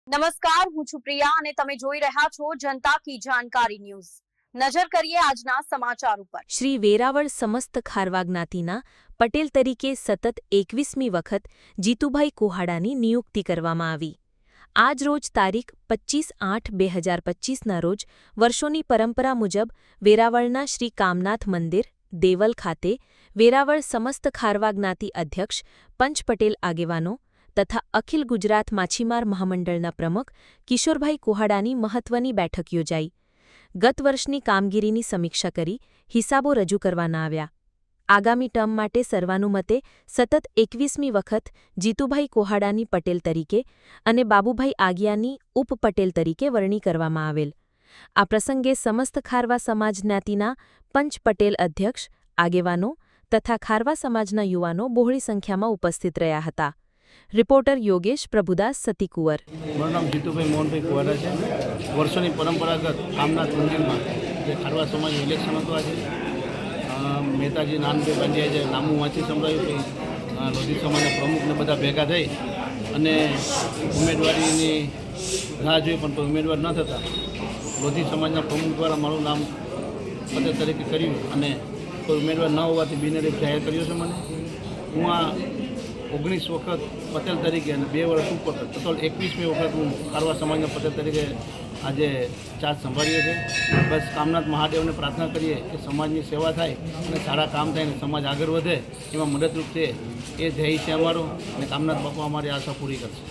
નમસ્કાર, હું છું પ્રિયા અને તમે જોઈ રહ્યા છો જનતા કી જાણકારી ન્યૂઝ। નજર કરીએ આજના સમાચાર ઉપર। શ્રી વેરાવળ સમસ્ત ખારવા જ્ઞાતિના પટેલ તરીકે સતત 21મી વખત જીતુભાઈ કુહાડાની નિયુક્તિ કરવામાં આવી। આજ રોજ તારીખ 25/8/2025ના રોજ વર્ષોની પરંપરા મુજબ વેરાવળના શ્રી કામનાથ મંદિર દેવલ ખાતે વેરાવળ સમસ્ત ખારવા જ્ઞાતિ અધ્યક્ષ પંચ પટેલ આગેવાનો તથા અખિલ ગુજરાત માછીમાર મહામંડળના પ્રમુખ કિશોરભાઈ કુહાડાની મહત્વની બેઠક યોજાઈ। ગત વર્ષની કામગીરીની સમીક્ષા કરી હિસાબો રજૂ કરવાના આવ્યા। આગામી ટર્મ માટે સર્વાનુમતે સતત 21મી વખત જીતુભાઈ કુહાડાની પટેલ તરીકે અને બાબુભાઈ આગિયાની ઉપ પટેલ તરીકે વરણી કરવામાં આવેલ। આ પ્રસંગે સમસ્ત ખારવા સમાજ જ્ઞાતિના પંચ પટેલ અધ્યક્ષ આગેવાનો તથા ખારવા સમાજના યુવાનો બહોળી સંખ્યામાં ઉપસ્થિત રહ્યા હતા। રિપોર્ટર યોગેશ પ્રભુદાસ સતીકુંવર। મારું નામ જીતુભાઈ મોહનભાઈ કુવાડા છે। વર્ષોની પરંપરાગત કામનાથ મંદિરમાં જે ખારવા સમાજ ઇલેક્શન હતું આજે મહેતાજી નાનભાઈ પાંડ્યાએ જે નામું વાંચી સંભળાવ્યું કે લોધી સમાજના પ્રમુખને બધા ભેગા થઈ અને ઉમેદવારીની રાહ જોઈ પણ કોઈ ઉમેદવાર ન થતા લોધી સમાજના પ્રમુખ દ્વારા મારું નામ પટેલ તરીકે કર્યું અને કોઈ ઉમેદવાર ન હોવાથી બિનહરીફ જાહેર કર્યો છે મને। હું આ 19 વખત પટેલ તરીકે અને 2 વર્ષ ઉપર ટોટલ 21મી વખત હું ખારવા સમાજના પટેલ તરીકે આજે ચાર્જ સંભાળ્યો છે। બસ કામનાથ મહાદેવને પ્રાર્થના કરીએ કે સમાજની સેવા થાય અને સારા કામ થાય અને સમાજ આગળ વધે એમાં મદદરૂપ છે એ ધ્યેય છે અમારો અને કામનાથ બાપા અમારી આશા પૂરી કરશે।